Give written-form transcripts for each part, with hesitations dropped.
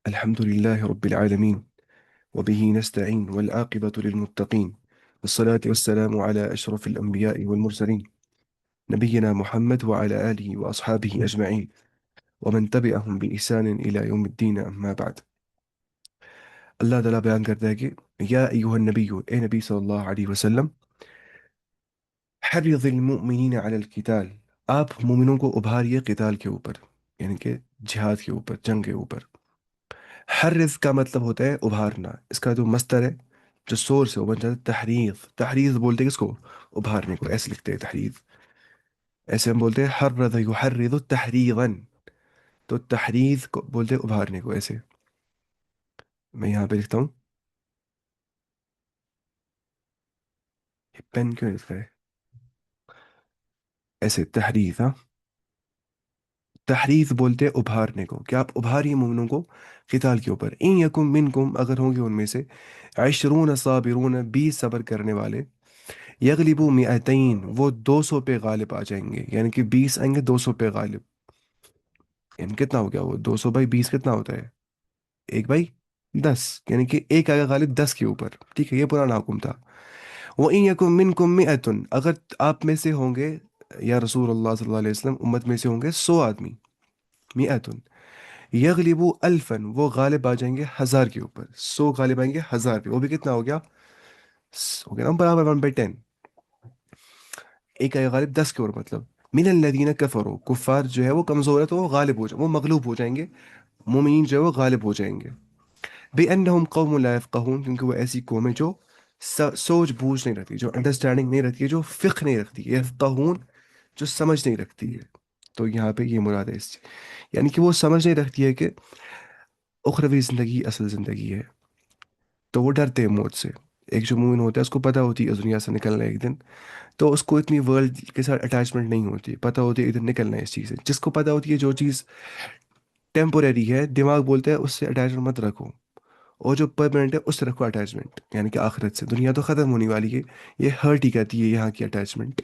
الحمد لله رب العالمين، وبه نستعين، والعاقبة للمتقين، والصلاة والسلام على أشرف الأنبياء والمرسلين، نبينا محمد وعلى آله وأصحابه أجمعين، ومن تبعهم بإحسان إلى يوم الدين، أما بعد. اللہ تعالیٰ بیان کرتا ہے کہ یا ایوہ النبی، اے نبی صلی اللہ علیہ وسلم، حرض المؤمنین علی القتال، آپ مومنوں کو ابھاریے قتال کے اوپر، یعنی کہ جہاد کے اوپر، جنگ کے اوپر۔ حرز کا مطلب ہوتا ہے ابھارنا، اس کا جو مصدر ہے، جو سورس ہے، وہ بن جاتا ہے تحریض۔ تحریض بولتے ہیں کس کو؟ ابھارنے کو، ایسے لکھتے ہیں تحریض۔ ایسے ہم بولتے ہیں حرز یحرز تحریضا، تو تحریض کو بولتے ہیں ابھارنے کو، ایسے۔ میں یہاں پہ لکھتا ہوں، یہ پین کیوں لکھتا ہے ایسے؟ تحریض، ہاں، تحریض بولتے ہیں ابھارنے کو، کہ آپ ابھاریے مومنوں کو قتال کے اوپر۔ ان یکم منکم، اگر ہوں گے ان میں سے، عشرون صابرون، 20 صبر کرنے والے، یغلبو مئتین، وہ 200 پہ غالب آ جائیں گے، یعنی کہ 20 آئیں گے 200 پہ غالب، یعنی کتنا ہو گیا وہ 200 بائی 20 کتنا ہوتا ہے؟ 1/10، یعنی کہ ایک آئے گا غالب 10 کے اوپر، ٹھیک ہے؟ یہ پرانا حکم تھا۔ وَإِن يَكُن مِّنكُم مِّئَةٌ، اگر آپ میں سے ہوں گے یا رسول اللہ صلی اللہ علیہ وسلم، امت میں سے ہوں گے 100 آدمی، مئتن، یغلبو الفن، وہ غالب آ جائیں گے 1000 کے اوپر، 100 غالب آئیں گے 1000 پہ، وہ بھی کتنا ہو گیا؟ ہو گیا نا برابر 1/10، ایک آئے غالب 10 کے اوپر، مطلب من الذین کفروا، کفار جو ہے وہ کمزور ہے تو وہ غالب ہو جائیں، وہ مغلوب ہو جائیں گے، مومنین جو ہے وہ غالب ہو جائیں گے۔ بِأَنَّهُمْ قَوْمٌ لَا يَفْقَهُونَ، کیونکہ وہ ایسی قوم ہے جو سوچ بوجھ نہیں رکھتی، جو انڈرسٹینڈنگ نہیں رکھتی ہے، جو فقہ نہیں رکھتی ہے، یفقہون، جو سمجھ نہیں رکھتی ہے۔ تو یہاں پہ یہ مراد ہے اس سے، یعنی کہ وہ سمجھ نہیں رکھتی ہے کہ اخروی زندگی اصل زندگی ہے، تو وہ ڈرتے ہیں موت سے۔ ایک جو مومن ہوتا ہے اس کو پتہ ہوتی ہے اس دنیا سے نکلنا ہے ایک دن، تو اس کو اتنی ورلڈ کے ساتھ اٹیچمنٹ نہیں ہوتی، پتہ ہوتی ہے ادھر نکلنا ہے اس چیز سے۔ جس کو پتہ ہوتی ہے جو چیز ٹیمپوریری ہے، دماغ بولتا ہے اس سے اٹیچمنٹ مت رکھو، اور جو پرماننٹ ہے اس سے رکھو اٹیچمنٹ، یعنی کہ آخرت سے، دنیا تو ختم ہونے والی ہے، یہ ہرٹ ہی کرتی ہے یہاں کی اٹیچمنٹ۔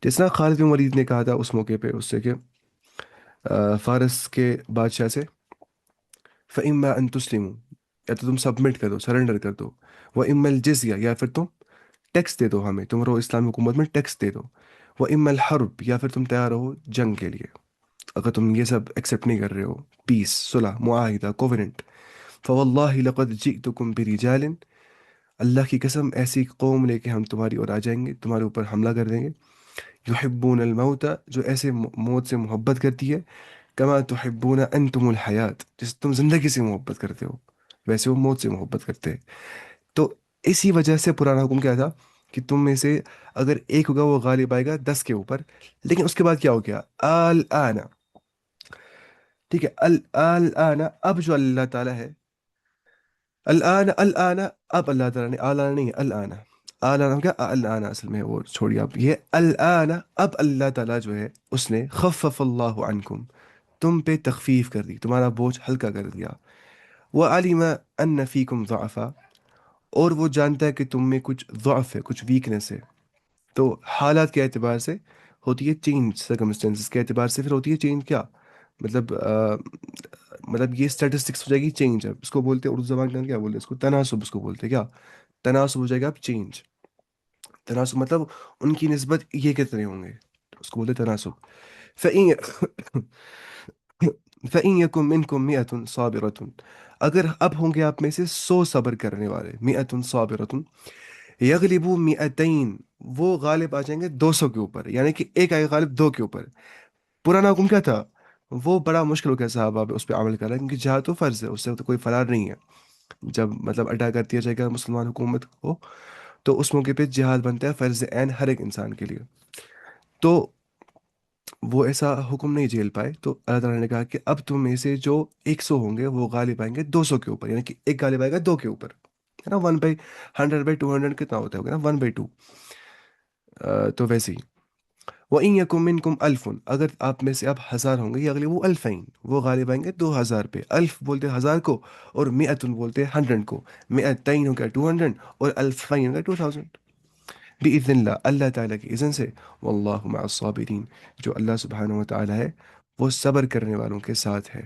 جس طرح خالد بن ولید نے کہا تھا اس موقع پہ اس سے کہ فارس کے بادشاہ سے، فَإِمَّا أَن تُسْلِمُوا، یا تو تم سبمٹ کر دو، سرنڈر کر دو، وَإِمَّا الْجِزْيَةَ، یا پھر تم ٹیکس دے دو، ہمیں تم رہو اسلامی حکومت میں ٹیکس دے دو، وَإِمَّا الْحَرْبِ، یا پھر تم تیار رہو جنگ کے لیے۔ اگر تم یہ سب ایکسیپٹ نہیں کر رہے ہو، پیس، صلح، معاہدہ، کووننٹ، فواللہ لقد جئتکم برجال، اللہ کی قسم ایسی قوم لے کے ہم تمہاری اور آ جائیں گے، تمہارے اوپر حملہ کر دیں گے، یحبون الموت، جو ایسے موت سے محبت کرتی ہے، کما تحبون انتم الحیات، جس تم زندگی سے محبت کرتے ہو ویسے وہ موت سے محبت کرتے ہیں۔ تو اسی وجہ سے پرانا حکم کیا تھا کہ تم میں سے اگر ایک ہوگا وہ غالب آئے گا 10 کے اوپر، لیکن اس کے بعد کیا ہو گیا؟ الآن، ٹھیک ہے، الآن، اب جو اللہ تعالیٰ ہے، الآن، اب اللہ تعالیٰ نے، آلان نہیں ہے، الآن، آلان کیا، الآن اصل میں، وہ چھوڑیے آپ، یہ الآن، اب اللہ تعالیٰ جو ہے اس نے خفف اللہ عنکم، تم پہ تخفیف کر دی، تمہارا بوجھ ہلکا کر دیا، وعلم ان فیکم ضعفا، اور وہ جانتا ہے کہ تم میں کچھ ضعف ہے، کچھ ویکنس ہے۔ تو حالات کے اعتبار سے ہوتی ہے چینج، سرکمسٹینسز کے اعتبار سے پھر ہوتی ہے چینج، کیا مطلب؟ مطلب یہ اسٹیٹسٹکس ہو جائے گی چینج، اب اس کو بولتے ہیں اردو زبان کے اندر کیا بولتے ہیں اس کو؟ تناسب، اس کو بولتے ہیں کیا؟ تناسب ہو جائے گا اب چینج۔ تناسب مطلب ان کی نسبت یہ کتنے ہوں گے، اس کو بولتے ہیں تناسب۔ فَإِن فَإِن يَكُن مِّنكُم مِّئَةٌ صَابِرَةٌ، اگر اب ہوں گے آپ میں سے 100 صبر کرنے والے، مِّئَةٌ صَابِرَةٌ، یغلبو مئتین، وہ غالب آ جائیں گے 200 کے اوپر، یعنی کہ ایک آئے غالب 2 کے اوپر۔ پرانا حکم کیا تھا؟ وہ بڑا مشکل ہو گیا صحابہ پہ اس پہ عمل کرنا، کیونکہ جہاد تو فرض ہے، اس سے تو کوئی فرار نہیں ہے۔ جب مطلب اٹیک کر دیا جائے گا مسلمان حکومت کو، تو اس موقع پہ جہاد بنتا ہے فرض عین ہر ایک انسان کے لیے۔ تو وہ ایسا حکم نہیں جھیل پائے، تو اللہ تعالیٰ نے کہا کہ اب تم میں سے جو 100 ہوں گے وہ غالب آئیں گے 200 کے اوپر، یعنی کہ ایک غالب آئے گا 2 کے اوپر، ہے نا؟ 1/100/200 کتنا ہوتا ہے نا؟ 1/2۔ تو ویسے ہی، وَإِن يَكُن مِّنكُمْ أَلْفٌ، اگر آپ میں سے اب 1000 ہوں گے، یغلبوا الفین، وہ غالب آئیں گے 2000 پہ۔ الف بولتے ہیں 1000 کو، اور مئتن بولتے ہیں 100 کو، مئتین ہو گیا 200، اور الفین ہو گیا 2000، بِإِذْنِ اللہ، اللہ تعالیٰ کی اذن سے، واللہ مع الصابرین، جو اللہ سبحانہ و تعالیٰ ہے وہ صبر کرنے والوں کے ساتھ ہے۔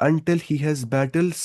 until he has battles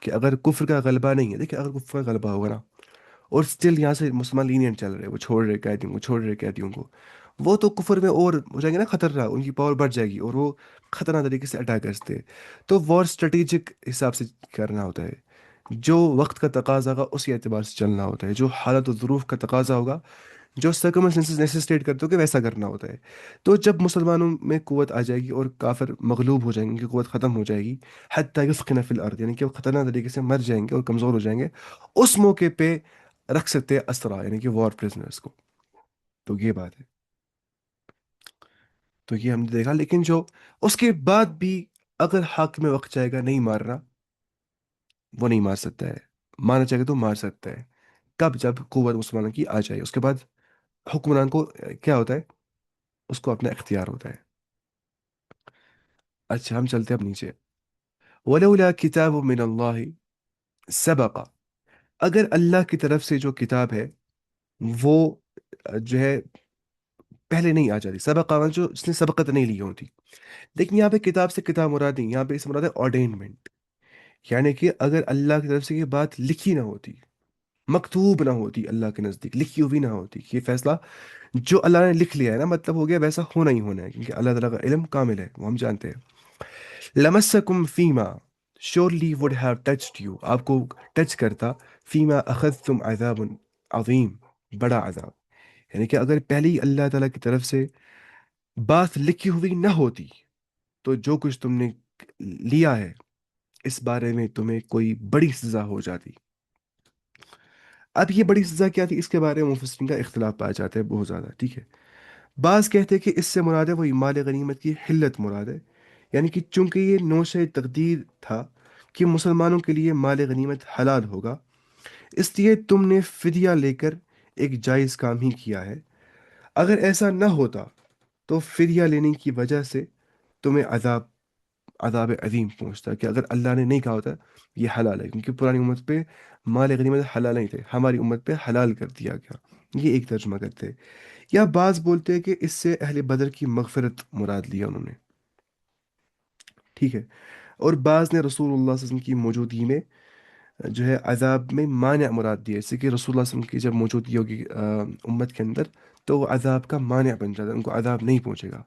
کہ اگر کفر کا غلبہ نہیں ہے، دیکھیں اگر کفر کا غلبہ ہوگا نا، اور اسٹل یہاں سے مسلمان لینین چل رہے، وہ چھوڑ رہے قیدیوں کو، چھوڑ رہے قیدیوں کو، وہ تو کفر میں اور ہو جائیں گے نا خطرہ، ان کی پاور بڑھ جائے گی اور وہ خطرناک طریقے سے اٹیک کر سکتے ہیں۔ تو وار اسٹریٹجک حساب سے کرنا ہوتا ہے، جو وقت کا تقاضا ہوگا اسی اعتبار سے چلنا ہوتا ہے، جو حالت و ظروف کا تقاضا ہوگا، جو سرکمسٹنسز نیسیسٹیٹ کرتے ہو کہ ویسا کرنا ہوتا ہے۔ تو جب مسلمانوں میں قوت آ جائے گی اور کافر مغلوب ہو جائیں گے، ان کی قوت ختم ہو جائے گی، حتیٰ یثقن فی الارض، یعنی کہ وہ خطرناک طریقے سے مر جائیں گے اور کمزور ہو جائیں گے، اس موقع پہ رکھ سکتے ہیں اسرا، یعنی کہ وار پرزنرس کو۔ تو یہ بات ہے، تو یہ ہم نے دیکھا، لیکن جو اس کے بعد بھی اگر حاکم وقت چاہے گا نہیں مارنا، وہ نہیں مار سکتا ہے، مارنا چاہے گا تو مار سکتا ہے، کب؟ جب قوت مسلمانوں کی آ جائے، اس کے بعد حکمران کو کیا ہوتا ہے؟ اس کو اپنا اختیار ہوتا ہے۔ اچھا ہم چلتے ہیں اب نیچے، ولولا کتاب من اللہ سبق، اگر اللہ کی طرف سے جو کتاب ہے وہ جو ہے پہلے نہیں آ جاتی، سبق آنا جو اس نے سبقت نہیں لی ہوتی۔ لیکن یہاں پہ کتاب سے کتاب مراد نہیں، یہاں پہ اس مراد ہے آرڈینمنٹ، یعنی کہ اگر اللہ کی طرف سے یہ بات لکھی نہ ہوتی، مکتوب نہ ہوتی، اللہ کے نزدیک لکھی ہوئی نہ ہوتی، یہ فیصلہ جو اللہ نے لکھ لیا ہے نا، مطلب ہو گیا ویسا ہونا ہی ہونا ہے، کیونکہ اللہ تعالیٰ کا علم کامل ہے، وہ ہم جانتے ہیں۔ لمسکم فیما، surely would have touched you، آپ کو ٹچ کرتا، فیما اخذتم عذاب عظیم، بڑا عذاب، یعنی کہ اگر پہلے ہی اللہ تعالیٰ کی طرف سے بات لکھی ہوئی نہ ہوتی تو جو کچھ تم نے لیا ہے اس بارے میں تمہیں کوئی بڑی سزا ہو جاتی۔ اب یہ بڑی سزا کیا تھی، اس کے بارے میں مفسرین کا اختلاف پایا جاتا ہے بہت زیادہ، ٹھیک ہے۔ بعض کہتے ہیں کہ اس سے مراد ہے وہی مال غنیمت کی حلت مراد ہے، یعنی کہ چونکہ یہ نوشہ تقدیر تھا کہ مسلمانوں کے لیے مال غنیمت حلال ہوگا، اس لیے تم نے فدیہ لے کر ایک جائز کام ہی کیا ہے۔ اگر ایسا نہ ہوتا تو فدیہ لینے کی وجہ سے تمہیں عذاب عظیم پہنچتا، کہ اگر اللہ نے نہیں کہا ہوتا یہ حلال ہے، کیونکہ پرانی امت پہ مال غنیمت حلال نہیں تھے، ہماری امت پہ حلال کر دیا گیا، یہ ایک ترجمہ کرتے ہیں۔ یا بعض بولتے ہیں کہ اس سے اہل بدر کی مغفرت مراد لیا انہوں نے، ٹھیک ہے۔ اور بعض نے رسول اللہ صلی اللہ علیہ وسلم کی موجودگی میں جو ہے عذاب میں مانع مراد دیا، جیسے کہ رسول اللہ صلی اللہ علیہ وسلم کی جب موجودگی ہوگی امت کے اندر، تو وہ عذاب کا مانع بن جاتا، ان کو عذاب نہیں پہنچے گا،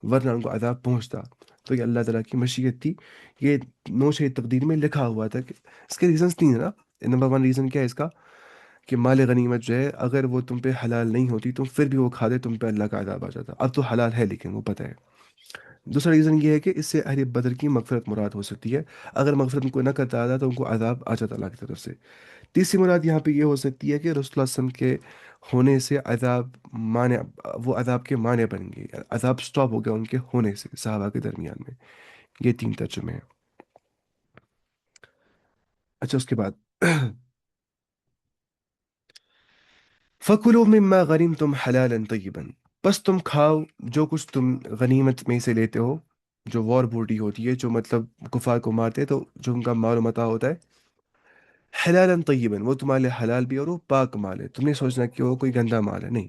ورنہ ان کو عذاب پہنچتا۔ تو یہ اللہ تعالیٰ کی مشیت تھی، یہ نوشہ تقدیر میں لکھا ہوا تھا کہ اس کے ریزنس تین ہے نا۔ نمبر ون ریزن کیا ہے اس کا، کہ مال غنیمت جو ہے اگر وہ تم پہ حلال نہیں ہوتی تو پھر بھی وہ کھا دے، تم پہ اللہ کا عذاب آ جاتا، اب تو حلال ہے لیکن وہ پتہ ہے۔ دوسرا ریزن یہ ہے کہ اس سے اہل بدر کی مغفرت مراد ہو سکتی ہے، اگر مغفرت ان کو نہ کرتا آتا تو ان کو عذاب آ جاتا اللہ کی طرف سے۔ تیسری مراد یہاں پہ یہ ہو سکتی ہے کہ رسول اللہ صلی اللہ علیہ وسلم کے ہونے سے عذاب مانع، وہ عذاب کے مانع بن گئے، عذاب سٹاپ ہو گیا ان کے ہونے سے صحابہ کے درمیان میں۔ یہ تین ترجمے ہیں۔ اچھا اس کے بعد فَكُلُوا مِمَّا غَنِمْتُمْ حَلَالًا طَيِّبًا، بس تم کھاؤ جو کچھ تم غنیمت میں سے لیتے ہو، جو وار بوٹی ہوتی ہے، جو مطلب کفار کو مارتے ہیں تو جو ان کا مال و متاع ہوتا ہے، حلالاً طیباً، وہ تمہارے لیے حلال بھی اور وہ پاک مال ہے، تم نے سوچنا کہ وہ کوئی گندا مال ہے، نہیں،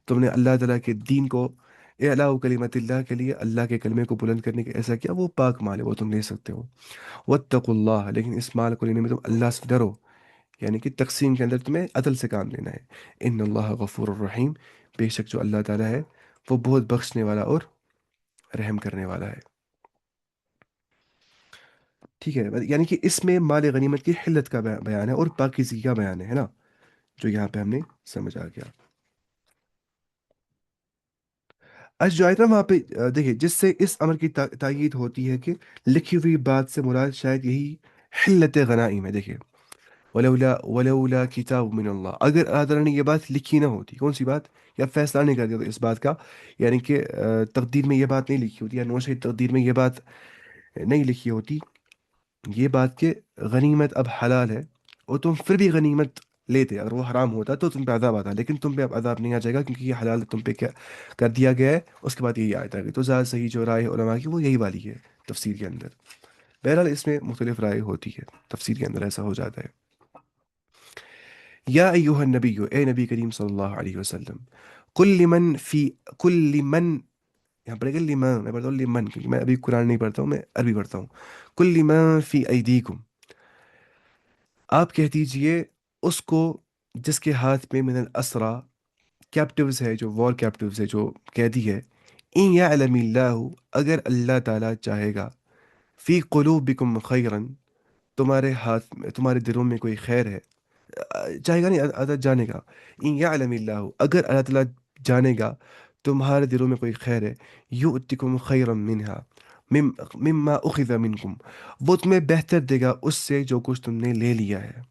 تم نے اللہ تعالیٰ کے دین کو، اعلاء کلمت اللہ کے لیے اللہ کے کلمے کو بلند کرنے کے ایسا کیا، وہ پاک مال ہے، وہ تم لے سکتے ہو۔ واتقوا اللہ، لیکن اس مال کو لینے میں تم اللہ سے ڈرو، یعنی کہ تقسیم کے اندر تمہیں عدل سے کام لینا ہے۔ ان اللہ غفور الرحیم، بے شک جو اللہ تعالیٰ ہے وہ بہت بخشنے والا اور رحم کرنے والا ہے، ٹھیک ہے۔ یعنی کہ اس میں مال غنیمت کی حلت کا بیان ہے اور پاکیزگی کا بیان ہے نا، جو یہاں پہ ہم نے سمجھ آ گیا۔ آج جو آیت نا وہاں پہ دیکھیے، جس سے اس امر کی تائید ہوتی ہے کہ لکھی ہوئی بات سے مراد شاید یہی حلت غنائم ہے۔ دیکھیے، ولولا کتاب من اللہ، اگر اللہ تعالیٰ نے یہ بات لکھی نہ ہوتی، کون سی بات؟ یا فیصلہ نہیں کر دیا تو اس بات کا، یعنی کہ تقدیر میں یہ بات نہیں لکھی ہوتی، یا نوشہ تقدیر میں یہ بات نہیں لکھی ہوتی، یہ بات کہ غنیمت اب حلال ہے، اور تم پھر بھی غنیمت لیتے، اگر وہ حرام ہوتا تو تم پہ عذاب آتا، لیکن تم پہ اب عذاب نہیں آ جائے گا کیونکہ یہ حلال تم پہ کیا کر دیا گیا ہے۔ اس کے بعد یہی آیت آ گئی، تو زیادہ صحیح جو رائے ہے علماء کی وہ یہی والی ہے تفسیر کے اندر۔ بہرحال اس میں مختلف رائے ہوتی ہے، تفسیر کے اندر ایسا ہو جاتا ہے۔ یا ایوہ النبی، اے نبی کریم صلی اللہ علیہ وسلم، کل لمن، یہاں پڑھے گا لمن، میں پڑھتا ہوں لمن کیونکہ میں ابھی قرآن نہیں پڑھتا ہوں، میں عربی پڑھتا ہوں۔ کل لمن فی ایدیکم، آپ کہہ دیجئے اس کو جس کے ہاتھ میں من الاسرا کیپٹیوز ہے، جو وار کیپٹیوز ہے، جو قیدی ہے، ان یعلم اللہ، اگر اللہ تعالیٰ چاہے گا، فی قلوبکم خیرن، تمہارے ہاتھ میں، تمہارے دلوں میں کوئی خیر ہے، چاہے گا نہیں، اللہ جانے گا، ان یعلم اللہ، اگر اللہ تعالیٰ جانے گا تمہارے دلوں میں کوئی خیر ہے، یؤتکم خیرا منہا، مما اخذ منکم، وہ تمہیں بہتر دے گا اس سے جو کچھ تم نے لے لیا ہے،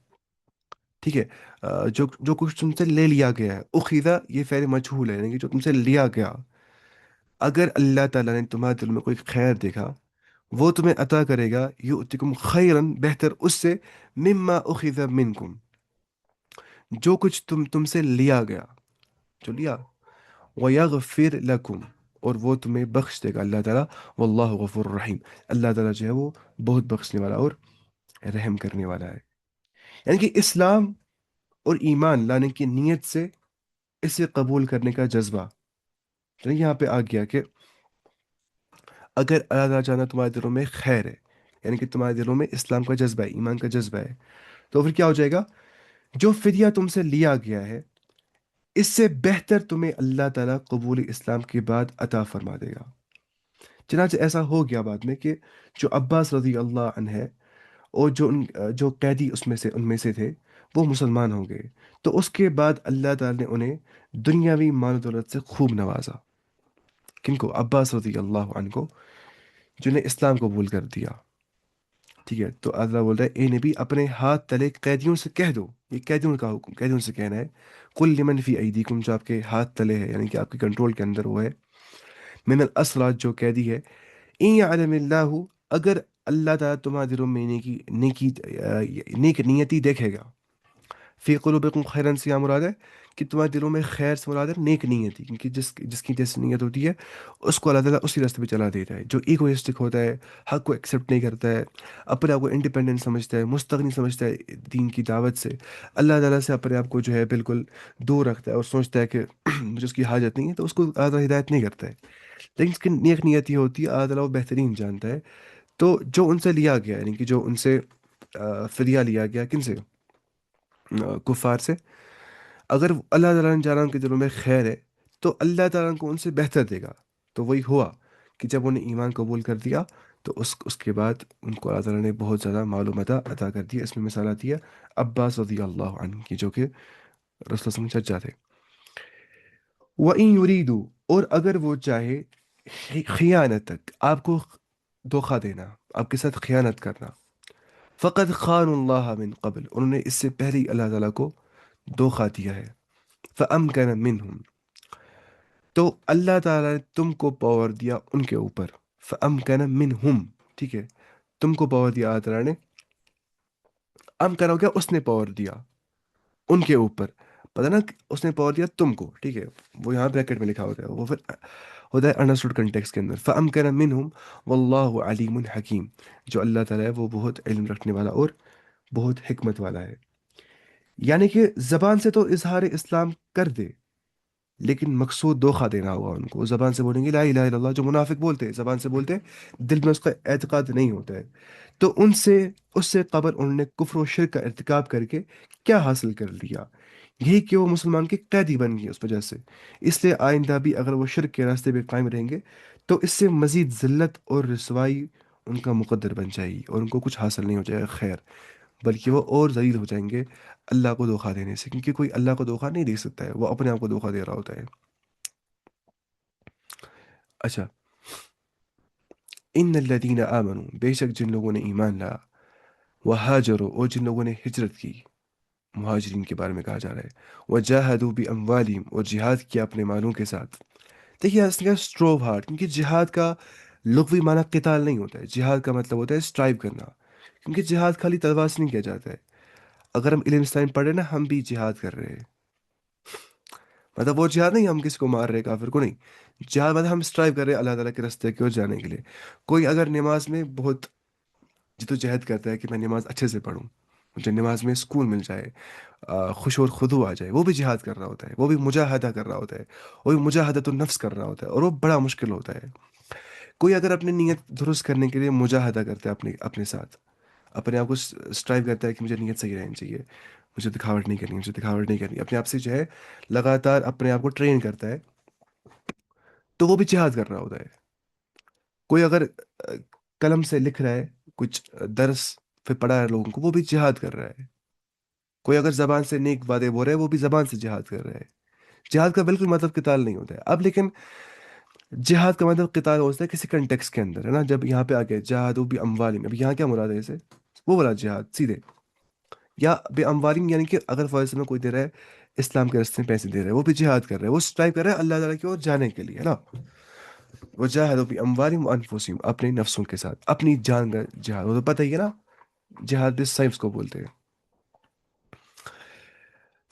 ٹھیک ہے؟ جو جو کچھ تم سے لے لیا گیا ہے، اخذا یہ فعل مجہول ہے، یعنی کہ جو تم سے لیا گیا، اگر اللہ تعالیٰ نے تمہارے دل میں کوئی خیر دیکھا، وہ تمہیں عطا کرے گا، یؤتکم خیرن، بہتر اس سے، مما اخذ منکم، جو کچھ تم سے لیا گیا، جو لیا، وَيَغْفِرْ لَكُمْ، اور وہ تمہیں بخش دے گا اللہ تعالیٰ، واللہ غفور رحیم، اللہ تعالیٰ جو ہے وہ بہت بخشنے والا اور رحم کرنے والا ہے۔ یعنی کہ اسلام اور ایمان لانے کی نیت سے اسے قبول کرنے کا جذبہ، یعنی یہاں پہ آ گیا کہ اگر اللہ تعالیٰ چاہنا تمہارے دلوں میں خیر ہے، یعنی کہ تمہارے دلوں میں اسلام کا جذبہ ہے، ایمان کا جذبہ ہے، تو پھر کیا ہو جائے گا؟ جو فدیہ تم سے لیا گیا ہے، اس سے بہتر تمہیں اللہ تعالیٰ قبول اسلام کے بعد عطا فرما دے گا۔ چنانچہ ایسا ہو گیا بعد میں کہ جو عباس رضی اللہ عنہ ہے، اور جو قیدی ان میں سے تھے، وہ مسلمان ہو گئے، تو اس کے بعد اللہ تعالیٰ نے انہیں دنیاوی مال و دولت سے خوب نوازا۔ کن کو؟ عباس رضی اللہ عنہ کو، جنہیں اسلام قبول کر دیا، ٹھیک ہے؟ تو اللہ بول رہا ہے، اے نبی، اپنے ہاتھ تلے قیدیوں سے کہہ دو، یہ قیدیوں کا حکم، قیدیوں سے کہنا ہے، کل لمن فی ایدیکم، جو آپ کے ہاتھ تلے ہے، یعنی کہ آپ کے کنٹرول کے اندر وہ ہے، من الاسرا، جو قیدی ہے، ان یعلم اللہ، اگر اللہ تعالیٰ تمہارے دلوں میں نیک نیتی دیکھے گا، فی قلوبکم خیرن سے یہاں مراد ہے کہ تمہارے دلوں میں خیر سے مراد ہے نیک نیتی، کیونکہ جس کی جیسی نیت ہوتی ہے اس کو اللہ تعالیٰ اسی راستے پہ چلا دیتا ہے۔ جو ایگوئسٹک ہوتا ہے، حق کو ایکسیپٹ نہیں کرتا ہے، اپنے آپ کو انڈیپینڈنٹ سمجھتا ہے، مستغنی سمجھتا ہے دین کی دعوت سے، اللہ تعالیٰ سے اپنے آپ کو جو ہے بالکل دور رکھتا ہے اور سوچتا ہے کہ مجھے اس کی حاجت نہیں ہے، تو اس کو اللہ تعالیٰ ہدایت نہیں کرتا ہے۔ لیکن اس کی نیک نیتی ہوتی ہے، اللہ تعالیٰ وہ بہترین جانتا ہے۔ تو جو ان سے لیا گیا، یعنی کہ جو ان سے فدیہ لیا گیا، کن سے؟ کفار سے، اگر اللہ تعالیٰ نے جانا ان کے دلوں میں خیر ہے، تو اللہ تعالیٰ کو ان سے بہتر دے گا۔ تو وہی ہوا کہ جب انہیں ایمان قبول کر دیا، تو اس کے بعد ان کو اللہ تعالیٰ نے بہت زیادہ معلومات عطا کر دیا۔ اس میں مثال آتی ہے عباس رضی اللہ عنہ کی، جو کہ رسول اللہ صلی اللہ علیہ وسلم چچا تھے۔ وَإِن يُرِيدُوا، اور اگر وہ چاہے، خیانتک، آپ کو دھوکہ دینا، آپ کے ساتھ خیانت کرنا، فقد خان اللہ من قبل، انہوں نے اس سے پہلے ہی اللہ تعالیٰ کو دھوکہ دیا ہے، فَأَمْكَنَ مِنْهُمْ، تو اللہ تعالیٰ نے تم کو پاور دیا ان کے اوپر، فَأَمْكَنَ مِنْهُمْ، ٹھیک ہے؟ تم کو پاور دیا اللہ تعالیٰ نے، امکن ہو گیا اس نے پاور دیا ان کے اوپر، پتہ نا، اس نے پاور دیا تم کو، ٹھیک ہے؟ وہ یہاں بریکٹ میں لکھا ہوتا ہے، وہ پھر ہوتا ہے انڈرسٹوڈ کنٹیکس کے اندر، فَأَمْكَنَ مِنْهُمْ وَاللَّهُ عَلِيمٌ حَكِيمٌ، جو اللہ تعالیٰ ہے وہ بہت علم رکھنے والا اور بہت حکمت والا ہے۔ یعنی کہ زبان سے تو اظہار اسلام کر دے، لیکن مقصود دھوکہ دینا ہوگا ان کو۔ زبان سے بولیں گے لا الہ الا اللہ، جو منافق بولتے ہیں، زبان سے بولتے ہیں، دل میں اس کا اعتقاد نہیں ہوتا ہے، تو اس سے قبل انہوں نے کفر و شرک کا ارتکاب کر کے کیا حاصل کر لیا؟ یہی کہ وہ مسلمان کے قیدی بن گئے اس وجہ سے۔ اس لیے آئندہ بھی اگر وہ شرک کے راستے پہ قائم رہیں گے، تو اس سے مزید ذلت اور رسوائی ان کا مقدر بن جائے گی، اور ان کو کچھ حاصل نہیں ہو جائے گا خیر، بلکہ وہ اور ذلیل ہو جائیں گے اللہ کو دھوکہ دینے سے، کیونکہ کوئی اللہ کو دھوکہ نہیں دے سکتا ہے، وہ اپنے آپ کو دھوکہ دے رہا ہوتا ہے۔ اچھا، ان الذین آمنوا، بے شک جن لوگوں نے ایمان لایا، وہاجروا، اور جن لوگوں نے ہجرت کی، مہاجرین کے بارے میں کہا جا رہا ہے، وجاہدوا باموالہم، اور جہاد کیا اپنے مالوں کے ساتھ۔ دیکھیے اس کا اسٹروو ہارٹ، کیونکہ جہاد کا لغوی معنی قتال نہیں ہوتا ہے، جہاد کا مطلب ہوتا ہے اسٹرائیو کرنا، کیونکہ جہاد خالی تلوار سے نہیں کیا جاتا ہے۔ اگر ہم علم اسلام پڑھ رہے ہیں نا، ہم بھی جہاد کر رہے ہیں، مطلب وہ جہاد نہیں ہم کسی کو مار رہے، کافر کو نہیں، جہاد مطلب ہم اسٹرائیو کر رہے ہیں اللہ تعالیٰ کے راستے کی اور جانے کے لیے۔ کوئی اگر نماز میں بہت جدوجہد کرتا ہے کہ میں نماز اچھے سے پڑھوں، مجھے نماز میں سکون مل جائے، خشوع اور خضوع آ جائے، وہ بھی جہاد کر رہا ہوتا ہے، وہ بھی مجاہدہ کر رہا ہوتا ہے، وہ بھی مجاہدۃ النفس کر رہا ہوتا ہے، اور وہ بڑا مشکل ہوتا ہے۔ کوئی اگر اپنی نیت درست کرنے کے لیے مجاہدہ کرتا ہے اپنے ساتھ، اپنے آپ کو اسٹرائیو کرتا ہے کہ مجھے نیت صحیح رہنی چاہیے، مجھے دکھاوٹ نہیں کرنی، مجھے دکھاوٹ نہیں کرنی، اپنے آپ سے جو ہے لگاتار اپنے آپ کو ٹرین کرتا ہے، تو وہ بھی جہاد کر رہا ہوتا ہے۔ کوئی اگر قلم سے لکھ رہا ہے کچھ درس پھر پڑھا ہے لوگوں کو، وہ بھی جہاد کر رہا ہے۔ کوئی اگر زبان سے نیک باتیں بول رہا ہے، وہ بھی زبان سے جہاد کر رہا ہے۔ جہاد کا بالکل مطلب قتال نہیں ہوتا ہے اب، لیکن جہاد کا مطلب قتال ہوتا ہے کسی کنٹیکس کے اندر، ہے نا؟ جب یہاں پہ آ گیا جہاد بھی اموالم، اب یہاں کیا مراد ہے اسے؟ وہ بولا جہاد سیدھے، یا بے اموالم یعنی کہ اگر فار ایگزامپل کوئی دے رہا ہے اسلام کے راستے میں پیسے دے رہا ہے، وہ بھی جہاد کر رہا ہے، وہ اسٹرائیو کر رہا ہے اللہ تعالیٰ کی اور جانے کے لیے، ہے نا؟ وہ جاہد بھی اموالم و انفسہم، اپنے نفسوں کے ساتھ اپنی جان کا جہاد، وہ تو پتہ ہی ہے نا، جہاد بھی سائنس کو بولتے ہیں۔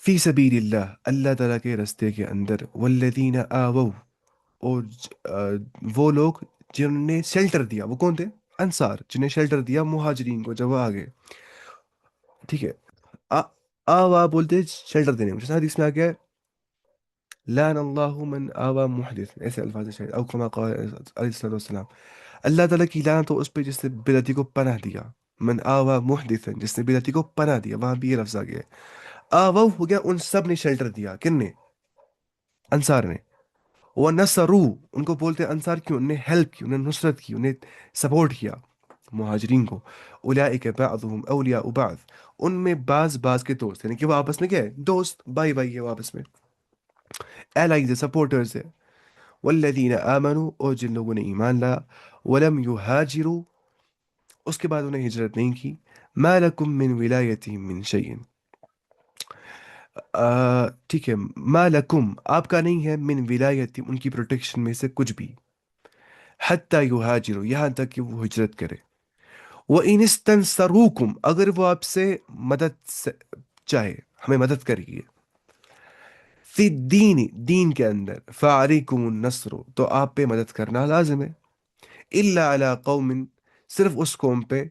فی سبیل اللہ، اللہ تعالیٰ کے راستے کے اندر، والذین آووا، اور وہ لوگ جنہوں نے شیلٹر دیا، وہ کون تھے؟ انصار، جنہیں شیلٹر دیا مہاجرین کو جب وہ آگے، ٹھیک ہے؟ آ آوا بولتے شیلٹر دینے میں، جیسے حدیث میں آ گیا ہے لعن اللہ من آوا محدث، ایسے الفاظ شاید، او کما قال علیہ الصلوۃ والسلام، اللہ تعالیٰ کی لعنت ہو اس پہ جس نے بدعتی کو پناہ دیا، من آوا محدثا، جس نے بدعتی کو پناہ دیا، وہاں بھی یہ لفظ آ گیا ہے۔ آوا ہو گیا ان سب نے شیلٹر دیا، کن نے؟ انصار نے۔ وہ نصرو، ان کو بولتے ہیں انصار کیوں؟ انہیں ہیلپ کی، انہیں نصرت کی، انہیں سپورٹ کیا مہاجرین کو۔ اولئک بعضهم اولیاء بعض، ان میں بعض بعض کے دوست، یعنی کہ وہ آپس میں کیا ہے؟ دوست، بھائی بھائی ہے وہ آپس میں، allies ہے، سپورٹرز ہے۔ والذین آمنوا، اور جن لوگوں نے ایمان لایا، ولم یہاجروا، اس کے بعد انہیں ہجرت نہیں کی، ما لکم من ولایتہم من شیء، ٹھیک ہے، ما لکم، آپ کا نہیں ہے، من ولایتہم، ان کی پروٹیکشن میں سے کچھ بھی، حتی یہاجروا، یہاں تک کہ وہ ہجرت کرے۔ وَإِنِ اسْتَنصَرُوكُمْ، اگر وہ آپ سے مدد چاہے، ہمیں مدد کریے، فی الدین، دین کے اندر، فَعَلَيْكُمُ النَّصْرُ، تو آپ پہ مدد کرنا لازم ہے، إِلَّا عَلَىٰ قَوْمٍ، صرف اس قوم پہ،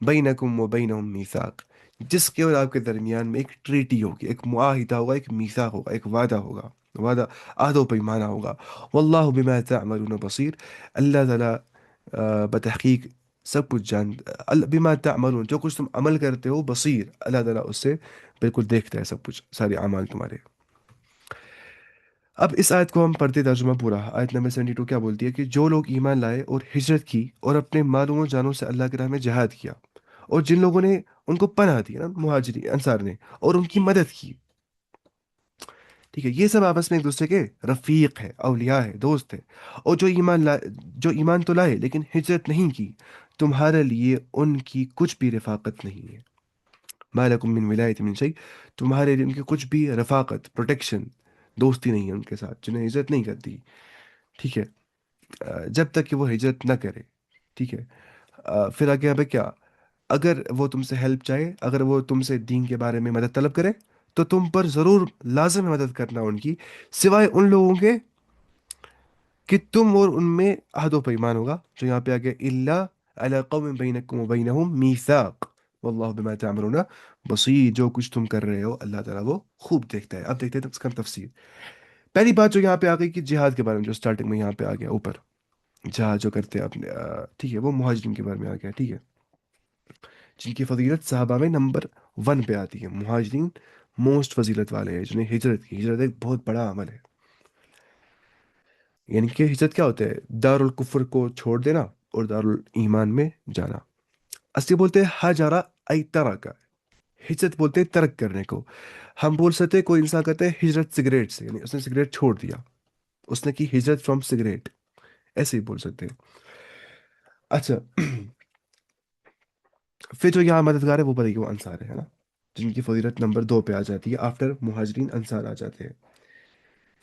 بَيْنَكُمْ وَبَيْنَهُمْ مِيثَاقٌ، جس کے اور آپ کے درمیان میں ایک ٹریٹی ہوگی، ایک معاہدہ ہوگا، ایک میثاق ہوگا، ایک وعدہ ہوگا، وعدہ، عہد و پیمانہ ہوگا۔ واللہ بما تعملون بصیر، اللہ تعالیٰ بتحقیق سب کچھ بما تعملون، جو کچھ تم عمل کرتے ہو، بصیر، اللہ تعالیٰ اس سے بالکل دیکھتا ہے سب کچھ، سارے اعمال تمہارے۔ اب اس آیت کو ہم پڑھتے ترجمہ پورا، آیت نمبر 72 کیا بولتی ہے کہ جو لوگ ایمان لائے اور ہجرت کی اور اپنے مالوں و جانوں سے اللہ کی راہ میں جہاد کیا، اور جن لوگوں نے ان کو پناہ دی نا، مہاجری انصار نے، اور ان کی مدد کی، ٹھیک ہے، یہ سب آپس میں ایک دوسرے کے رفیق ہے، اولیاء ہے، دوست ہے۔ اور جو ایمان تو لائے لیکن ہجرت نہیں کی، تمہارے لیے ان کی کچھ بھی رفاقت نہیں ہے، ما لکم من ولایت من شیء، تمہارے لیے ان کی کچھ بھی رفاقت، پروٹیکشن، دوستی نہیں ہے ان کے ساتھ، جنہیں ہجرت نہیں کرتی، ٹھیک ہے؟ جب تک کہ وہ ہجرت نہ کرے، ٹھیک ہے؟ پھر آگے اب کیا؟ اگر وہ تم سے ہیلپ چاہے، اگر وہ تم سے دین کے بارے میں مدد طلب کرے، تو تم پر ضرور لازم ہے مدد کرنا ان کی، سوائے ان لوگوں کے کہ تم اور ان میں عہد و پیمان ہوگا، جو یہاں پہ آ گیا الا علی قوم بینکم و بینہم میثاق واللہ بما تعملون بصیر، جو کچھ تم کر رہے ہو اللہ تعالیٰ وہ خوب دیکھتا ہے۔ اب دیکھتے ہیں اس کا تفسیر۔ پہلی بات جو یہاں پہ آ گئی کہ جہاد کے بارے میں، جو سٹارٹنگ میں یہاں پہ آ گیا اوپر، جہاد جو کرتے ہیں اپنے، ٹھیک ہے، وہ مہاجرین کے بارے میں آ گیا، ٹھیک ہے، جن کی فضیلت صحابہ میں نمبر 1 پہ آتی ہے۔ مہاجرین موسٹ فضیلت والے ہیں، جنہیں ہجرت کی، ہجرت ایک بہت بڑا عمل ہے، یعنی کہ ہجرت کیا ہوتا ہے؟ دار الکفر کو چھوڑ دینا اور دار الایمان میں جانا۔ اصلی بولتے ہیں حجرہ ای ترک، ہجرت بولتے ہیں ترک کرنے کو۔ ہم بول سکتے ہیں کوئی انسان کرتا ہے ہجرت سگریٹ سے، یعنی اس نے سگریٹ چھوڑ دیا، اس نے کی ہجرت فرام سگریٹ، ایسے ہی بول سکتے ہیں۔ اچھا، پھر جو یہاں مددگار ہے وہ بتائیے، وہ انصار ہے نا، جن کی فضیلت نمبر 2 پہ آ جاتی ہے، آفٹر مہاجرین انصار آ جاتے ہیں۔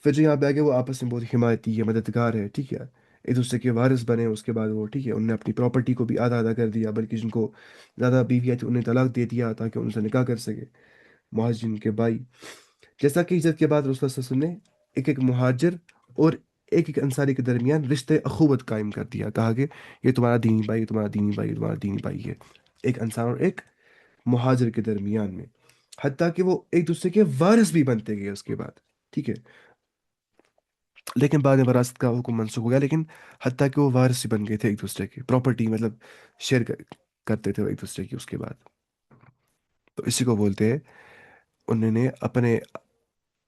پھر جو یہاں پہ آگے وہ آپس میں بہت حمایتی ہے، مددگار ہے، ٹھیک ہے، ایک دوسرے کے وارث بنے، اس کے بعد وہ، ٹھیک ہے، انہوں نے اپنی پراپرٹی کو بھی آدھا آدھا کر دیا، بلکہ جن کو زیادہ بیویاں تھیں انہیں طلاق دے دیا تاکہ ان سے نکاح کر سکے، مہاجرین کے بھائی۔ جیسا کہ ہجرت کے بعد رسول اللہ صلی اللہ علیہ وسلم نے ایک ایک مہاجر اور ایک ایک انصاری کے درمیان رشتے اخوت قائم کر دیا، کہا کہ یہ تمہارا دینی بھائی، یہ تمہارا دینی بھائی، یہ تمہارا دینی بھائی ہے، ایک انصار اور ایک مہاجر کے درمیان میں، حتیٰ کہ وہ ایک دوسرے کے وارث بھی بنتے گئے اس کے بعد، ٹھیک ہے، لیکن بعد میں وراثت کا حکم منسوخ ہو گیا، لیکن حتیٰ کہ وہ وارث بھی بن گئے تھے ایک دوسرے کے، پراپرٹی مطلب شیئر کرتے تھے وہ ایک دوسرے کی اس کے بعد. تو اسی کو بولتے ہیں انہوں نے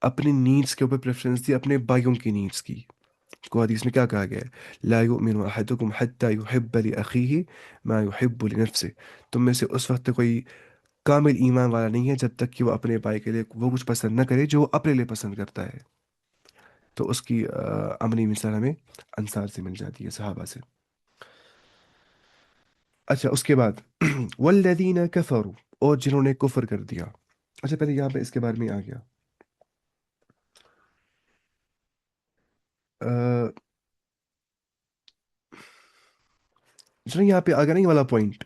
اپنی نیڈس کے اوپر پریفرنس دی اپنے بھائیوں کی نیڈس کی. کو حدیث میں کیا کہا گیا ہے؟ لا یؤمن احدکم حتی یحب لاخیہ ما یحب لنفسه. تم میں سے اس وقت تک کوئی کامل ایمان والا نہیں ہے جب تک کہ وہ اپنے بھائی کے لیے وہ کچھ پسند نہ کرے جو وہ اپنے لیے پسند کرتا ہے. تو اس کی عملی مثال ہمیں انصار سے مل جاتی ہے، صحابہ سے. اچھا اس کے بعد والذین کفروا، اور جنہوں نے کفر کر دیا. اچھا پہلے یہاں پہ اس کے بارے میں آ گیا. آ، جو یہاں پہ آ گیا نا یہ والا پوائنٹ،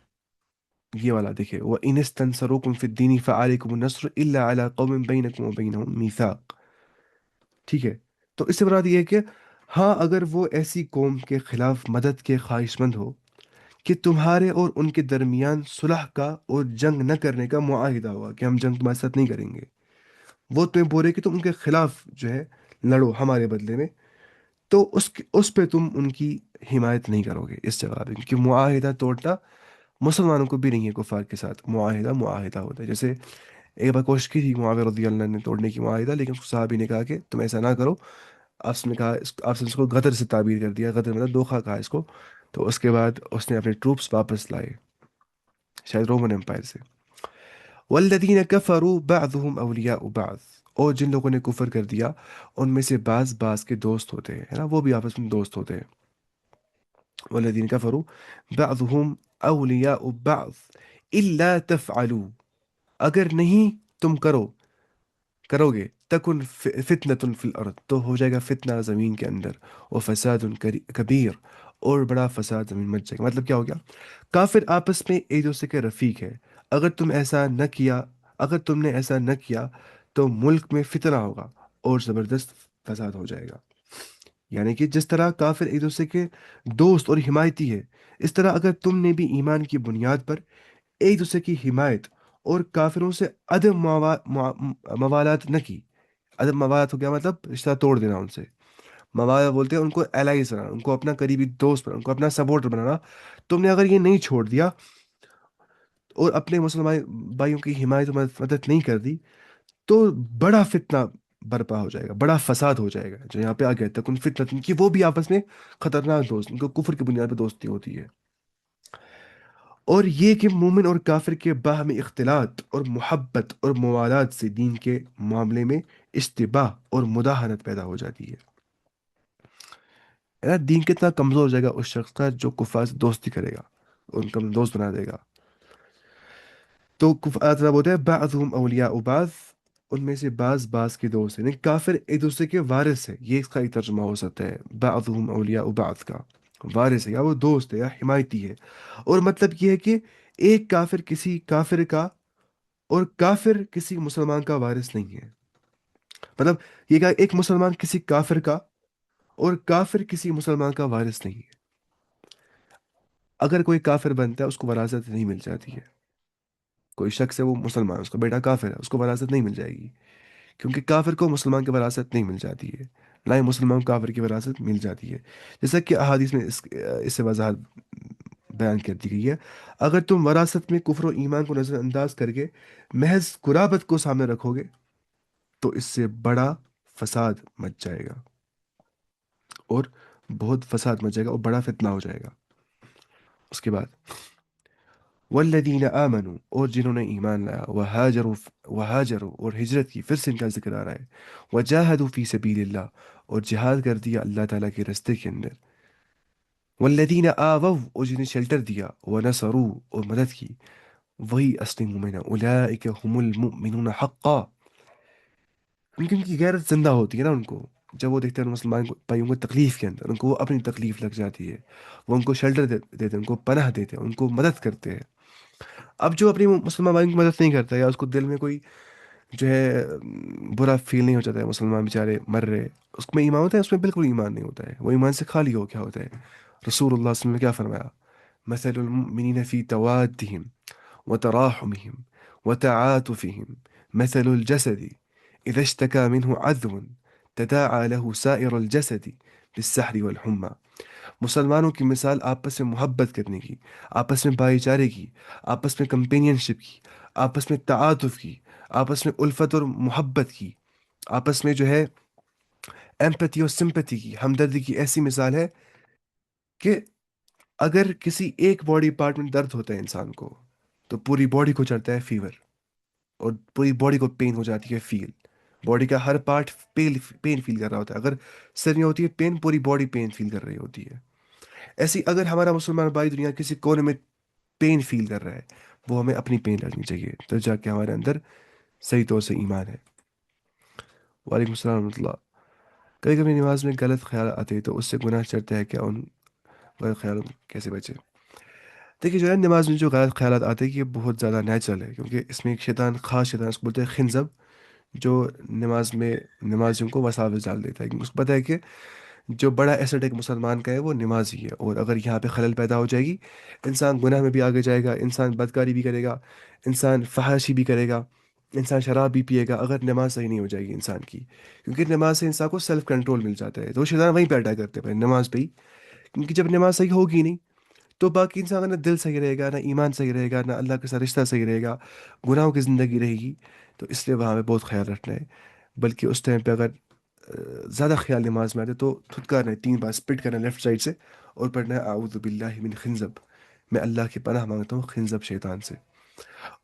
یہ والا دیکھیں، وَإِنِ اسْتَنْصَرُوكُمْ فِي الدِّينِ فَعَلَيْكُمُ النَّصْرُ إِلَّا عَلَىٰ قَوْمٍ بَيْنَكُمْ وَبَيْنَهُمْ مِيثَاقٌ. ٹھیک ہے. تو اس سے مراد یہ ہے کہ ہاں اگر وہ ایسی قوم کے خلاف مدد کے خواہش مند ہو کہ تمہارے اور ان کے درمیان صلح کا اور جنگ نہ کرنے کا معاہدہ ہوا کہ ہم جنگ تمہارے ساتھ نہیں کریں گے، وہ تمہیں بول رہے کہ تم ان کے خلاف جو ہے لڑو ہمارے بدلے میں، تو اس پہ تم ان کی حمایت نہیں کرو گے اس جگہ پہ، کیونکہ معاہدہ توڑنا مسلمانوں کو بھی نہیں ہے کفار کے ساتھ. معاہدہ معاہدہ ہوتا ہے. جیسے ایک بار کوشش کی تھی معاویہ رضی اللہ عنہ نے توڑنے کی معاہدہ، لیکن اس صحابی نے کہا کہ تم ایسا نہ کرو. آپ نے کہا آپ نے اس کو غدر سے تعبیر کر دیا، غدر مطلب دھوکہ کہا اس کو. تو اس کے بعد اس نے اپنے ٹروپس واپس لائے، شاید رومن امپائر سے. والذین کفروا بعضهم اولیاء بعض، اور جن لوگوں نے کفر کر دیا ان میں سے بعض بعض کے دوست ہوتے ہیں، ہے نا، وہ بھی آپس میں دوست ہوتے ہیں. والذین کفروا بعضهم اولیاء بعض الا تفعلوا، اگر نہیں تم کرو گے تکن فتنة فی الارض، تو ہو جائے گا فتنہ زمین کے اندر، و فساد کبیر، اور بڑا فساد زمین مچ جائے گا. مطلب کیا ہو گیا؟ کافر آپس میں ایک دوسرے کے رفیق ہے. اگر تم ایسا نہ کیا اگر تم نے ایسا نہ کیا تو ملک میں فتنہ ہوگا اور زبردست فساد ہو جائے گا. یعنی کہ جس طرح کافر ایک دوسرے کے دوست اور حمایتی ہے، اس طرح اگر تم نے بھی ایمان کی بنیاد پر ایک دوسرے کی حمایت اور کافروں سے عدم موالات نہ کی. عدم موالات ہو گیا مطلب رشتہ توڑ دینا ان سے. موالات بولتے ہیں ان کو الائز بنانا، ان کو اپنا قریبی دوست بنانا، ان کو اپنا سپورٹر بنانا. تم نے اگر یہ نہیں چھوڑ دیا اور اپنے مسلمان بھائیوں کی حمایت و مدد نہیں کر دی تو بڑا فتنہ برپا ہو جائے گا، بڑا فساد ہو جائے گا. جو یہاں پہ آ گیا تک ان فتنہ کی، وہ بھی آپس میں خطرناک دوست، ان کو کفر کی بنیاد پہ دوستی ہوتی ہے. اور یہ کہ مومن اور کافر کے باہمی اختلاط اور محبت اور موالات سے دین کے معاملے میں اشتباہ اور مداہنت پیدا ہو جاتی ہے. دین کتنا کمزور ہو جائے گا اس شخص کا جو کفار سے دوستی کرے گا، ان کا دوست بنا دے گا. تو اللہ بولتے ہیں بعضهم اولیاء بعض، ان میں سے بعض بعض کے دوست ہیں، یعنی کافر ایک دوسرے کے وارث ہے. یہ اس کا ایک ترجمہ ہو سکتا ہے بعضهم اولیاء بعض کا، وارث ہے یا وہ دوست ہے یا حمایتی ہے. اور مطلب یہ ہے کہ ایک کافر کسی کافر کا اور کافر کسی مسلمان کا وارث نہیں ہے. مطلب یہ کہ ایک مسلمان کسی کافر کا اور کافر کسی مسلمان کا وارث نہیں ہے. اگر کوئی کافر بنتا ہے اس کو وراثت نہیں مل جاتی ہے. کوئی شخص ہے وہ مسلمان، اس کا بیٹا کافر ہے، اس کو وراثت نہیں مل جائے گی، کیونکہ کافر کو مسلمان کی وراثت نہیں مل جاتی ہے، نہ ہی مسلمان کو کافر کی وراثت مل جاتی ہے. جیسا کہ احادیث میں اس سے وضاحت بیان کر دی گئی ہے. اگر تم وراثت میں کفر و ایمان کو نظر انداز کر کے محض قرابت کو سامنے رکھو گے تو اس سے بڑا فساد مچ جائے گا، اور بہت فساد مچ جائے گا اور بڑا فتنہ ہو جائے گا. اس کے بعد والذین آمنوا، اور جنہوں نے ایمان لایا، وہاجروا اور ہجرت کی، پھر سے ان کا ذکر آ رہا ہے، وجاہدوا فی سبیل اللہ، اور جہاد کر دیا اللہ تعالیٰ کے رستے کے اندر. والذین آووا، اور جنہیں شیلٹر دیا، ونصروا اور مدد کی، وہی اصلی مومن ہیں. اولئک هم المؤمنون حقا، ان کی غیرت زندہ ہوتی ہے نا. ان کو جب وہ دیکھتے ہیں مسلمان بھائیوں کو تکلیف کے اندر، ان کو وہ اپنی تکلیف لگ جاتی ہے، وہ ان کو شیلٹر دیتے ہیں، ان کو پناہ دیتے ہیں، ان کو مدد کرتے ہیں. اب جو اپنی مسلمان بھائیوں کی مدد نہیں کرتا یا اس کو دل میں کوئی جو ہے برا فیل نہیں ہو جاتا ہے، مسلمان بیچارے مر رہے، اس میں ایمان ہوتا ہے؟ اس میں بالکل ایمان نہیں ہوتا ہے، وہ ایمان سے خالی ہو کیا ہوتا ہے. رسول اللہ صلی اللہ علیہ وسلم نے کیا فرمایا؟ مثل المؤمنین فی توادہم وتراحمهم وتعاطفهم مثل الجسد اذا اشتكى منه عضو تداعى له سائر الجسد بالسحر والحمى. مسلمانوں کی مثال آپس میں محبت کرنے کی، آپس میں بھائی چارے کی، آپس میں کمپینینشپ کی، آپس میں تعاطف کی، آپس میں الفت اور محبت کی، آپس میں جو ہے ایمپتھی اور سمپتھی کی، ہمدردی کی ایسی مثال ہے کہ اگر کسی ایک باڈی پارٹ میں درد ہوتا ہے انسان کو، تو پوری باڈی کو چڑھتا ہے فیور، اور پوری باڈی کو پین ہو جاتی ہے فیل، باڈی کا ہر پارٹ پین فیل کر رہا ہوتا ہے، اگر سر میں ہوتی ہے پین، پوری باڈی پین فیل کر رہی ہوتی ہے۔ ایسی اگر ہمارا مسلمان بھائی دنیا کسی کونے میں پین فیل کر رہا ہے، وہ ہمیں اپنی پین لگنی چاہیے، تو جا کے ہمارے اندر صحیح طور سے ایمان ہے۔ وعلیکم السلام ورحمۃ اللہ۔ کبھی کبھی نماز میں غلط خیال آتے ہیں تو اس سے گناہ چڑھتا ہے کیا؟ ان غلط خیالوں کیسے بچے؟ دیکھیے جو ہے نماز میں جو غلط خیالات آتے ہیں یہ بہت زیادہ نیچرل ہے، کیونکہ اس میں ایک شیطان، خاص شیطان، اس کو بولتے ہیں خنزب، جو نماز میں نمازیوں کو وساوس ڈال دیتا ہے، کیونکہ اس کو پتہ ہے کہ جو بڑا ایسٹ ایک مسلمان کا ہے وہ نماز ہی ہے، اور اگر یہاں پہ خلل پیدا ہو جائے گی، انسان گناہ میں بھی آگے جائے گا، انسان بدکاری بھی کرے گا، انسان فحاشی بھی کرے گا، انسان شراب بھی پیے گا، اگر نماز صحیح نہیں ہو جائے گی انسان کی، کیونکہ نماز سے انسان کو سیلف کنٹرول مل جاتا ہے، تو شیطان وہیں پہ اٹیک کرتے ہیں نماز پہ ہی، کیونکہ جب نماز صحیح ہوگی نہیں تو باقی انسان کا نہ دل صحیح رہے گا، نہ ایمان صحیح رہے گا، نہ اللہ کے ساتھ رشتہ صحیح رہے گا، گناہوں کی زندگی رہے گی، تو اس لیے وہاں پہ بہت خیال رکھنا ہے۔ بلکہ اس ٹائم پہ اگر زیادہ خیال نماز میں آتے تو تھتکارنا ہے، 3 بار اسپٹ کرنا ہے لیفٹ سائڈ سے، اور پڑھنا ہے اعوذ باللہ من خنزب، میں اللہ کی پناہ مانگتا ہوں خنزب شیطان سے۔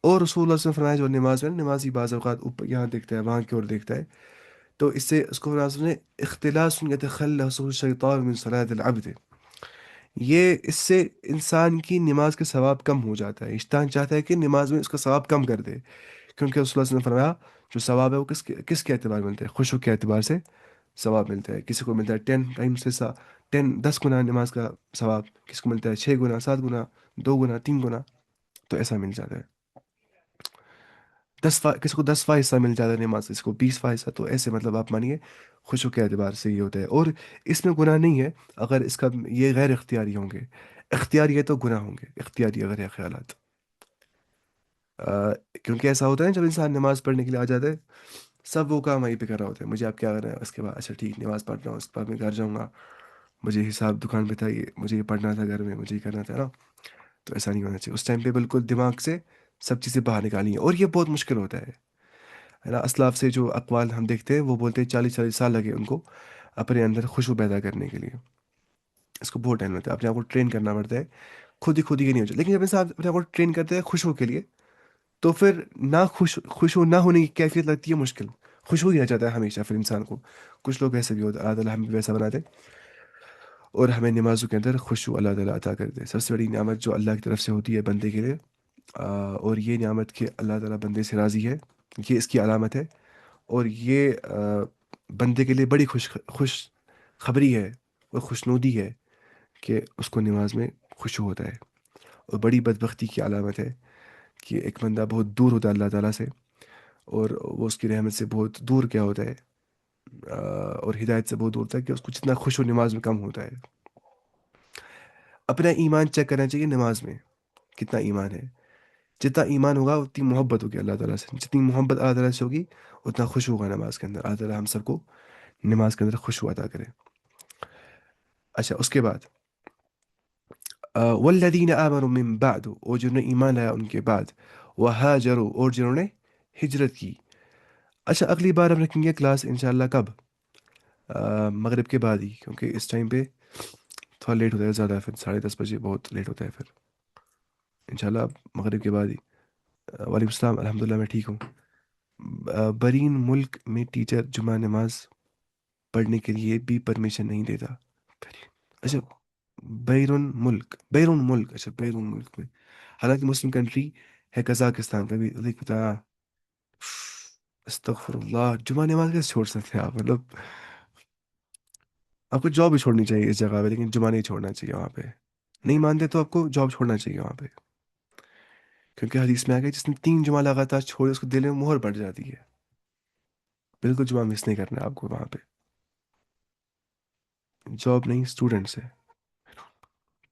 اور رسول اللہ صلی اللہ علیہ وسلم نے فرمایا جو نماز میں نمازی بعض اوقات اوپر یہاں دیکھتا ہے، وہاں کی اور دیکھتا ہے، تو اس سے اس کو ناظر نے اختلاس یتخلص الشیطان من صلاۃ العبد، یہ اس سے انسان کی نماز کا ثواب کم ہو جاتا ہے، شیطان چاہتا ہے کہ نماز میں اس کا ثواب کم کر دے، کیونکہ رسول اللہ صلی اللہ علیہ وسلم نے فرمایا جو ثواب ہے وہ کس کے اعتبار ملتا ہے؟ خشوع کے اعتبار سے ثواب ملتا ہے، کسی کو ملتا ہے 10 گنا نماز کا ثواب، کسی کو ملتا ہے 6 گنا، 7 گنا، 2 گنا، 3 گنا، تو ایسا مل جاتا ہے۔ کسی کو 10 فا حصہ مل جاتا ہے نماز، کسی کو 20 فا حصہ، تو ایسے مطلب آپ مانیے خشوع کے اعتبار سے یہ ہوتا ہے، اور اس میں گناہ نہیں ہے اگر اس کا یہ غیر اختیاری ہوں گے، اختیاری ہے تو گناہ ہوں گے، اختیاری اگر ہے خیالات، کیونکہ ایسا ہوتا ہے نا، جب انسان نماز پڑھنے کے لیے آ جاتا ہے، سب وہ کام وہیں پہ کر رہا ہوتا ہے، مجھے آپ کیا کرنا ہے، اس کے بعد اچھا ٹھیک نماز پڑھ رہا ہوں، اس کے بعد میں گھر جاؤں گا، مجھے حساب دکان پہ تھا، یہ مجھے یہ پڑھنا تھا گھر میں، مجھے یہ کرنا تھا نا، تو ایسا نہیں ہونا چاہیے، اس ٹائم پہ بالکل دماغ سے سب چیزیں باہر نکالنی ہیں، اور یہ بہت مشکل ہوتا ہے نا، اسلاف سے جو اقوال ہم دیکھتے ہیں وہ بولتے ہیں 40 40 سال لگے ان کو اپنے اندر خوشبو پیدا کرنے کے لیے، اس کو بہت ٹائم لگتا ہے، اپنے آپ کو ٹرین کرنا پڑتا ہے، خود ہی یہ نہیں ہو جاتا، لیکن جب انسان اپنے آپ کو ٹرین کرتے ہیں خوشبو کے لیے، تو پھر نہ خوشبو نہ ہونے کی کیفیت لگتی ہے مشکل، خوشبو ہی رہ جاتا ہے ہمیشہ پھر انسان کو۔ کچھ لوگ ایسے بھی ہوتے ہیں، اللہ تعالیٰ ہمیں بھی ویسا بنا دے، اور ہمیں نمازوں کے اندر خوشبو اللہ تعالیٰ عطا کر دے۔ سب سے بڑی نعمت جو اللہ کی طرف سے ہوتی ہے بندے کے لیے، اور یہ نعمت کہ اللہ تعالیٰ بندے سے راضی ہے، یہ اس کی علامت ہے، اور یہ بندے کے لیے بڑی خوش خبری ہے اور خوشنودی ہے کہ اس کو نماز میں خوشو ہوتا ہے، اور بڑی بدبختی کی علامت ہے کہ ایک بندہ بہت دور ہوتا ہے اللہ تعالیٰ سے، اور وہ اس کی رحمت سے بہت دور کیا ہوتا ہے، اور ہدایت سے بہت دور ہوتا ہے، کہ اس کو جتنا خوش و نماز میں کم ہوتا ہے۔ اپنا ایمان چیک کرنا چاہیے نماز میں کتنا ایمان ہے، جتنا ایمان ہوگا اتنی محبت ہوگی اللہ تعالیٰ سے، جتنی محبت اللہ تعالیٰ سے ہوگی اتنا خوش ہوگا نماز کے اندر، اللہ تعالیٰ ہم سب کو نماز کے اندر خوشو عطا کرے۔ اچھا اس کے بعد والذین آمنوا من بعد، اور جنہوں نے ایمان لایا ان کے بعد، وہاجروا، اور جنہوں نے ہجرت کی۔ اچھا اگلی بار ہم رکھیں گے کلاس انشاءاللہ کب؟ مغرب کے بعد ہی، کیونکہ اس ٹائم پہ تھوڑا لیٹ ہوتا ہے زیادہ، پھر 10:30 بجے بہت لیٹ ہوتا ہے پھر، انشاءاللہ مغرب کے بعد ہی۔ وعلیکم السلام، الحمدللہ میں ٹھیک ہوں۔ برین ملک میں ٹیچر جمعہ نماز پڑھنے کے لیے بھی پرمیشن نہیں دیتا؟ اچھا بیرون ملک، اچھا بیرون ملک میں، حالانکہ مسلم کنٹری ہے قزاقستان کا بھی، لیکن استغفر اللہ، جمعہ نماز کیسے چھوڑ سکتے ہیں آپ؟ مطلب آپ کو جاب بھی چھوڑنی چاہیے اس جگہ پہ، لیکن جمعہ نہیں چھوڑنا چاہیے وہاں پہ، نہیں مانتے تو آپ کو جاب چھوڑنا چاہیے وہاں پہ، کیونکہ حدیث میں آ گیا جس نے 3 جمعہ لگاتار چھوڑے اس کو دل میں مہر پڑ جاتی ہے، بالکل جمعہ مس نہیں کرنا ہے آپ کو وہاں پہ، جاب نہیں اسٹوڈنٹ سے،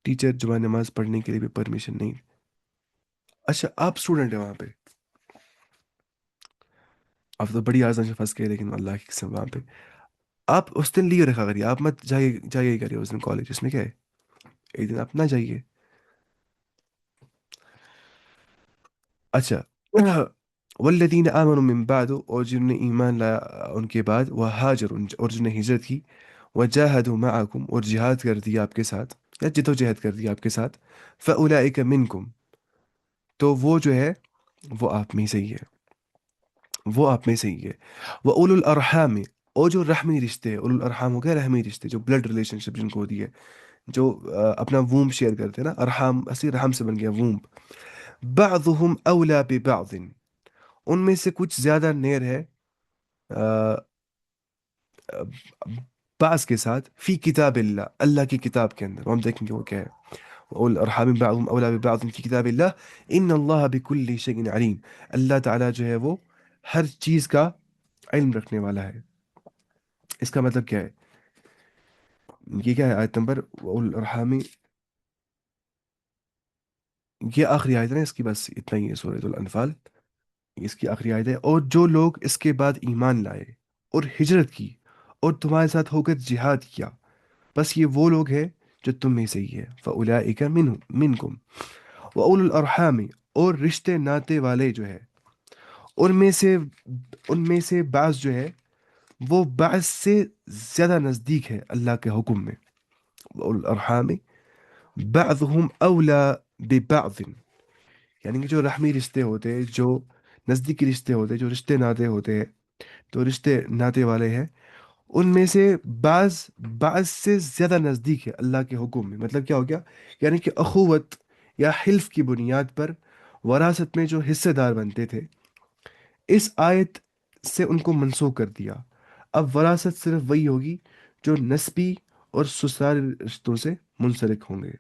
ٹیچر جمعہ نماز پڑھنے کے لیے بھی پرمیشن نہیں۔ اچھا آپ اسٹوڈنٹ ہیں وہاں پہ، آپ تو بڑی آزان سے پھنس گئے، لیکن اللہ کی قسم وہاں پہ آپ اس دن لیو رکھا کریے، آپ مت جائیے ہی کریے اس دن کالج، اس میں کیا ہے؟ ایک دن آپ نہ جائیے. اچھا. والذین آمنوا من بعد، اور جنہوں نے ایمان لایا ان کے بعد، وہاجر، اور جنہوں نے ہجرت کی، وجاہدوا معکم، اور جہاد کر دیا آپ کے ساتھ، یا جد و جہد کر دیا آپ کے ساتھ، فاولئک منکم، تو وہ جو ہے وہ آپ میں سے ہی ہے، وہ آپ میں سے ہی ہے. وَأُولُو الْأَرْحَامِ، اور جو رحمی رشتے، اولو الارحام ہو گیا رحمی رشتے، جو بلڈ ریلیشن شپ جن کو ہوتی ہے، جو اپنا وومب شیئر کرتے ہیں نا، ارحام اصلی رحم سے بن گیا وومب. بعضهم اولا ببعض، ان میں سے کچھ زیادہ نیر ہے آ، بعض کے ساتھ، فی کتاب اللہ، اللہ کی کتاب کے اندر، ہم دیکھیں گے وہ کیا ہے. اول ارحام بعضهم اولا ببعض فی کتاب اللہ ان اللہ بکل شیء علیم، اللہ تعالیٰ جو ہے وہ ہر چیز کا علم رکھنے والا ہے. اس کا مطلب کیا ہے؟ یہ کیا ہے آیت نمبر اول الارحام؟ یہ آخری آیت ہے نا اس کی، بس اتنا ہی ہے سورۃ الانفال، اس کی آخری آیت ہے. اور جو لوگ اس کے بعد ایمان لائے اور ہجرت کی اور تمہارے ساتھ ہو کر جہاد کیا، بس یہ وہ لوگ ہیں جو تم میں سے ہی ہے. فَأُولَٰئِكَ مِنْكُمْ وَأُولُو الْأَرْحَامِ، اور رشتے ناتے والے جو ہے ان میں سے، ان میں سے بعض جو ہے وہ بعض سے زیادہ نزدیک ہے اللہ کے حکم میں. وَأُولُو الْأَرْحَامِ بَعْضُهُمْ أَوْلَى بِبَعْضٍ، یعنی کہ جو رحمی رشتے ہوتے ہیں، جو نزدیکی رشتے ہوتے ہیں، جو رشتے ناتے ہوتے ہیں، تو رشتے ناتے والے ہیں ان میں سے بعض بعض سے زیادہ نزدیک ہے اللہ کے حکم میں. مطلب کیا ہو گیا؟ یعنی کہ اخوت یا حلف کی بنیاد پر وراثت میں جو حصے دار بنتے تھے، اس آیت سے ان کو منسوخ کر دیا. اب وراثت صرف وہی ہوگی جو نسبی اور سسرال رشتوں سے منسلک ہوں گے.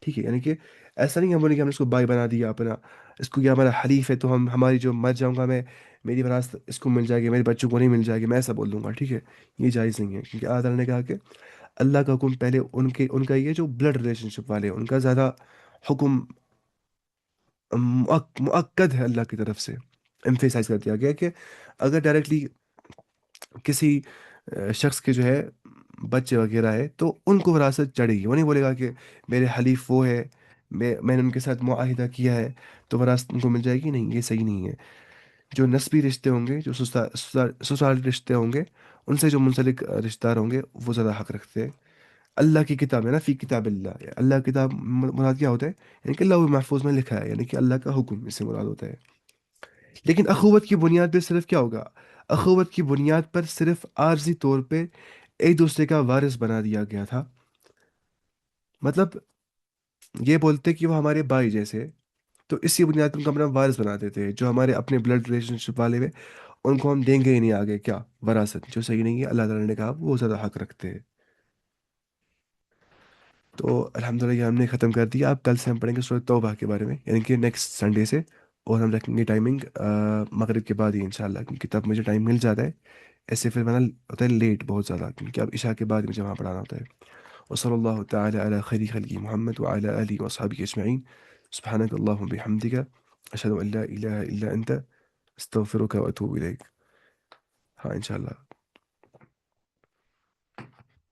ٹھیک ہے، یعنی کہ ایسا نہیں ہم بولیں کہ ہم نے اس کو بھائی بنا دیا اپنا، اس کو یہ ہمارا حلیف ہے تو ہم ہماری جو مر جاؤں گا میں، میری وراثت اس کو مل جائے گی، میرے بچوں کو نہیں مل جائے گی، میں ایسا بول دوں گا. ٹھیک ہے، یہ جائز نہیں ہے، کیونکہ اللہ تعالیٰ نے کہا کہ اللہ کا حکم پہلے ان کا یہ جو بلڈ ریلیشن شپ والے ہیں، ان کا زیادہ حکم مؤکد ہے اللہ کی طرف سے، ایمفیسائز کر دیا گیا کہ اگر ڈائریکٹلی کسی شخص کے جو ہے بچے وغیرہ ہے تو ان کو وراثت چڑھے گی. وہ نہیں بولے گا کہ میرے حلیف وہ ہے، میں نے ان کے ساتھ معاہدہ کیا ہے تو وراثت ان کو مل جائے گی. نہیں، یہ صحیح نہیں ہے. جو نسبی رشتے ہوں گے، جو سسرال رشتے ہوں گے، ان سے جو منسلک رشتہ دار ہوں گے وہ زیادہ حق رکھتے ہیں. اللہ کی کتاب ہے نا، فی کتاب اللہ، اللہ کی کتاب مراد کیا ہوتا ہے؟ یعنی کہ اللہ محفوظ میں لکھا ہے، یعنی کہ اللہ کا حکم اس سے مراد ہوتا ہے. لیکن اخوت کی بنیاد پہ صرف کیا ہوگا؟ اخوت کی بنیاد پر صرف عارضی طور پہ ایک دوسرے کا وارث بنا دیا گیا تھا. مطلب یہ بولتے کہ وہ ہمارے بھائی جیسے، تو اسی بنیاد پر ان کو اپنا وارث بنا دیتے ہیں. جو ہمارے اپنے بلڈ ریلیشن شپ والے ہوئے ان کو ہم دیں گے ہی نہیں آگے کیا وراثت، جو صحیح نہیں ہے. اللہ تعالیٰ نے کہا وہ زیادہ حق رکھتے ہیں. تو الحمدللہ یہ ہم نے ختم کر دیا. اب کل سے ہم پڑھیں گے سورۃ توبہ کے بارے میں، یعنی کہ نیکسٹ سنڈے سے. اور ہم رکھیں گے ٹائمنگ مغرب کے بعد ہی انشاءاللہ، کیونکہ تب مجھے ٹائم مل جاتا ہے. ایسے پھر ورنہ ہوتا ہے لیٹ بہت زیادہ، کیونکہ اب عشاء کے بعد مجھے وہاں پڑھانا ہوتا ہے. وصلی اللہ تعالی علی خیر خلقی محمد وعلی آلہ وصحبہ اجمعین. سبحانک اللہم بحمدک، اشہد ان لا الہ الا انت، استغفرک واتوب الیک. ہاں انشاءاللہ.